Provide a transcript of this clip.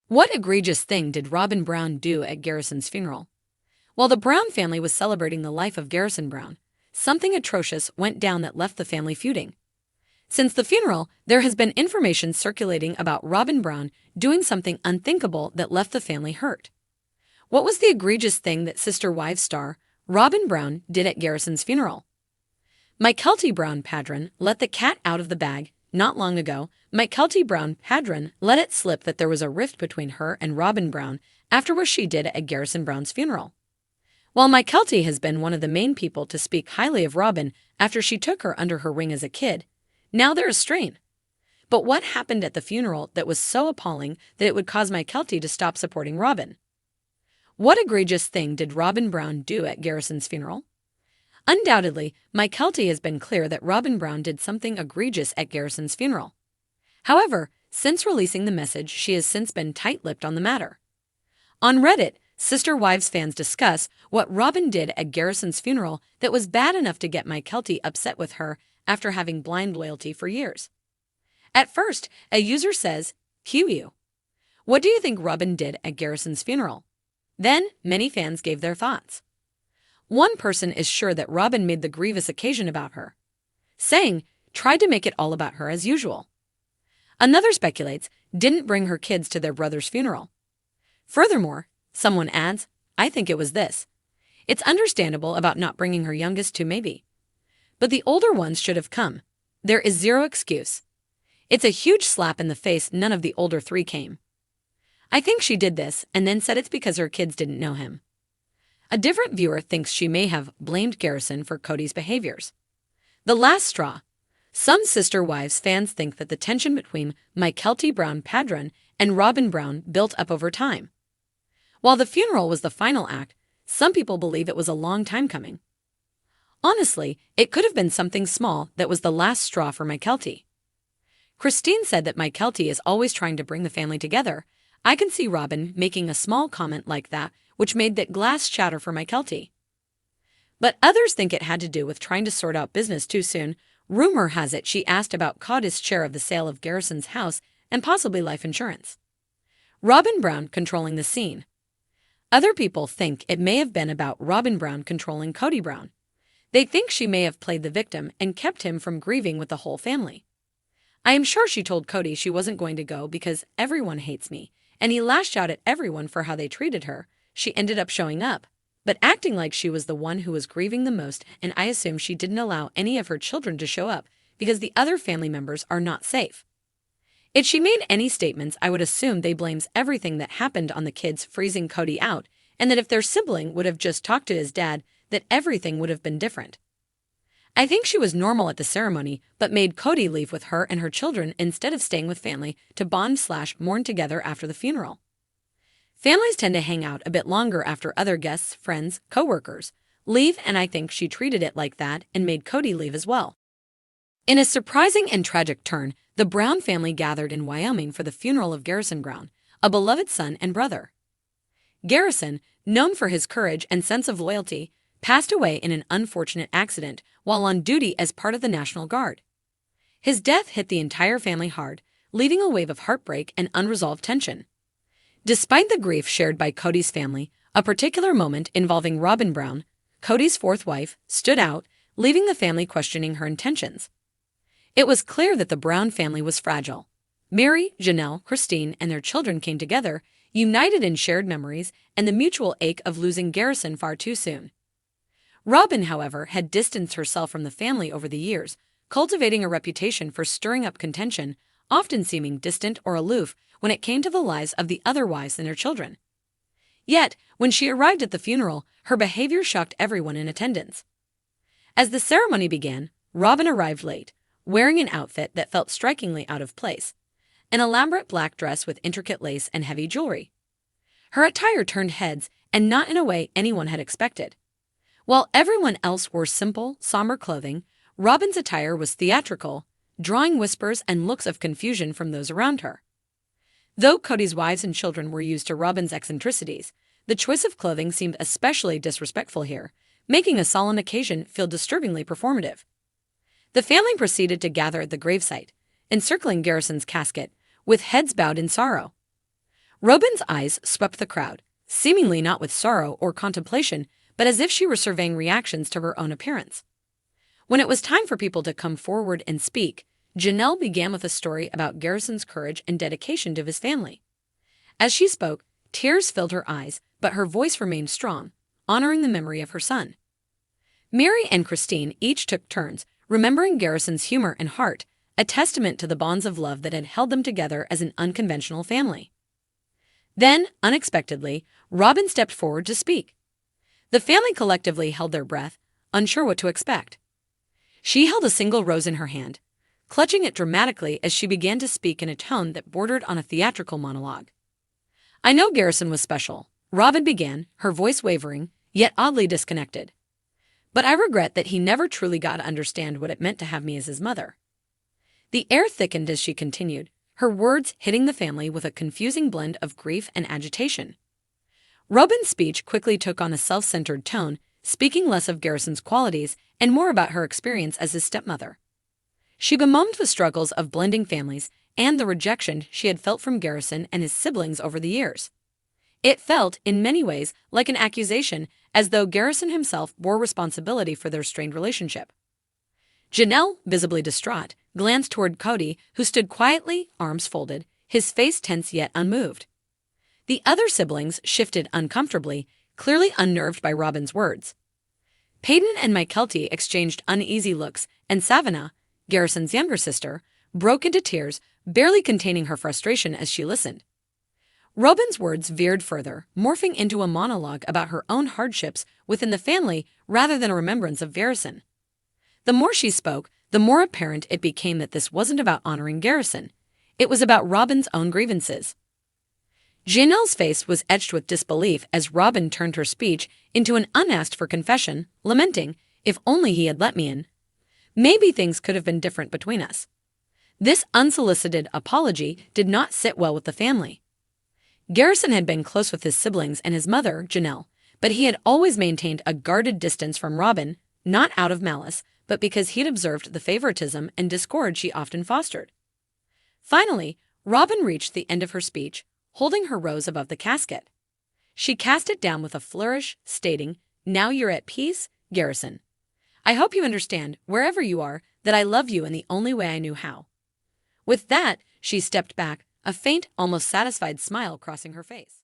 What egregious thing did Robyn Brown do at Garrison's funeral? While the Brown family was celebrating the life of Garrison Brown, something atrocious went down that left the family feuding. Since the funeral, there has been information circulating about Robyn Brown doing something unthinkable that left the family hurt. What was the egregious thing that Sister Wives star Robyn Brown did at Garrison's funeral? Mykelti Brown Padron let the cat out of the bag. Not long ago, Mykelti Brown Padron let it slip that there was a rift between her and Robyn Brown after what she did at Garrison Brown's funeral. While Mykelti has been one of the main people to speak highly of Robyn after she took her under her wing as a kid, now there is strain. But what happened at the funeral that was so appalling that it would cause Mykelti to stop supporting Robyn? What egregious thing did Robyn Brown do at Garrison's funeral? Undoubtedly, Mykelti has been clear that Robyn Brown did something egregious at Garrison's funeral. However, since releasing the message, she has since been tight-lipped on the matter. On Reddit, Sister Wives fans discuss what Robyn did at Garrison's funeral that was bad enough to get Mykelti upset with her after having blind loyalty for years. At first, a user says, "QU. What do you think Robyn did at Garrison's funeral?" Then, many fans gave their thoughts. One person is sure that Robyn made the grievous occasion about her, saying, tried to make it all about her as usual. Another speculates, didn't bring her kids to their brother's funeral. Furthermore, someone adds, I think it was this. It's understandable about not bringing her youngest two maybe. But the older ones should have come. There is zero excuse. It's a huge slap in the face none of the older three came. I think she did this and then said it's because her kids didn't know him. A different viewer thinks she may have blamed Garrison for Cody's behaviors. The last straw. Some Sister Wives fans think that the tension between Mykelti Brown Padron and Robyn Brown built up over time. While the funeral was the final act, some people believe it was a long time coming. Honestly, it could have been something small that was the last straw for Mykelti. Cristin said that Mykelti is always trying to bring the family together. I can see Robyn making a small comment like that, which made that glass shatter for Mykelti. But others think it had to do with trying to sort out business too soon. Rumor has it she asked about Cody's share of the sale of Garrison's house and possibly life insurance. Robyn Brown controlling the scene. Other people think it may have been about Robyn Brown controlling Cody Brown. They think she may have played the victim and kept him from grieving with the whole family. I am sure she told Cody she wasn't going to go because everyone hates me, and he lashed out at everyone for how they treated her. She ended up showing up, but acting like she was the one who was grieving the most, and I assume she didn't allow any of her children to show up because the other family members are not safe. If she made any statements, I would assume they blames everything that happened on the kids freezing Cody out, and that if their sibling would have just talked to his dad, that everything would have been different. I think she was normal at the ceremony, but made Cody leave with her and her children instead of staying with family to bond/mourn together after the funeral. Families tend to hang out a bit longer after other guests, friends, co-workers leave, and I think she treated it like that and made Cody leave as well. In a surprising and tragic turn, the Brown family gathered in Wyoming for the funeral of Garrison Brown, a beloved son and brother. Garrison, known for his courage and sense of loyalty, passed away in an unfortunate accident while on duty as part of the National Guard. His death hit the entire family hard, leaving a wave of heartbreak and unresolved tension. Despite the grief shared by Cody's family, a particular moment involving Robyn Brown, Cody's fourth wife, stood out, leaving the family questioning her intentions. It was clear that the Brown family was fragile. Mary, Janelle, Cristin, and their children came together, united in shared memories and the mutual ache of losing Garrison far too soon. Robyn, however, had distanced herself from the family over the years, cultivating a reputation for stirring up contention, often seeming distant or aloof when it came to the lives of the other wives and their children. Yet, when she arrived at the funeral, her behavior shocked everyone in attendance. As the ceremony began, Robyn arrived late, wearing an outfit that felt strikingly out of place, an elaborate black dress with intricate lace and heavy jewelry. Her attire turned heads, and not in a way anyone had expected. While everyone else wore simple, somber clothing, Robyn's attire was theatrical, drawing whispers and looks of confusion from those around her. Though Cody's wives and children were used to Robyn's eccentricities, the choice of clothing seemed especially disrespectful here, making a solemn occasion feel disturbingly performative. The family proceeded to gather at the gravesite, encircling Garrison's casket, with heads bowed in sorrow. Robyn's eyes swept the crowd, seemingly not with sorrow or contemplation, but as if she were surveying reactions to her own appearance. When it was time for people to come forward and speak, Janelle began with a story about Garrison's courage and dedication to his family. As she spoke, tears filled her eyes, but her voice remained strong, honoring the memory of her son. Mary and Cristin each took turns, remembering Garrison's humor and heart, a testament to the bonds of love that had held them together as an unconventional family. Then, unexpectedly, Robyn stepped forward to speak. The family collectively held their breath, unsure what to expect. She held a single rose in her hand, clutching it dramatically as she began to speak in a tone that bordered on a theatrical monologue. "I know Garrison was special," Robyn began, her voice wavering, yet oddly disconnected. "But I regret that he never truly got to understand what it meant to have me as his mother." The air thickened as she continued, her words hitting the family with a confusing blend of grief and agitation. Robyn's speech quickly took on a self-centered tone, speaking less of Garrison's qualities and more about her experience as his stepmother. She bemoaned the struggles of blending families and the rejection she had felt from Garrison and his siblings over the years. It felt, in many ways, like an accusation, as though Garrison himself bore responsibility for their strained relationship. Janelle, visibly distraught, glanced toward Cody, who stood quietly, arms folded, his face tense yet unmoved. The other siblings shifted uncomfortably, clearly unnerved by Robyn's words. Peyton and Mykelti exchanged uneasy looks, and Savannah, Garrison's younger sister, broke into tears, barely containing her frustration as she listened. Robyn's words veered further, morphing into a monologue about her own hardships within the family rather than a remembrance of Garrison. The more she spoke, the more apparent it became that this wasn't about honoring Garrison. It was about Robyn's own grievances. Janelle's face was etched with disbelief as Robyn turned her speech into an unasked-for confession, lamenting, "If only he had let me in. Maybe things could have been different between us." This unsolicited apology did not sit well with the family. Garrison had been close with his siblings and his mother, Janelle, but he had always maintained a guarded distance from Robyn, not out of malice, but because he'd observed the favoritism and discord she often fostered. Finally, Robyn reached the end of her speech, holding her rose above the casket. She cast it down with a flourish, stating, "Now you're at peace, Garrison. I hope you understand, wherever you are, that I love you in the only way I knew how." With that, she stepped back, a faint, almost satisfied smile crossing her face.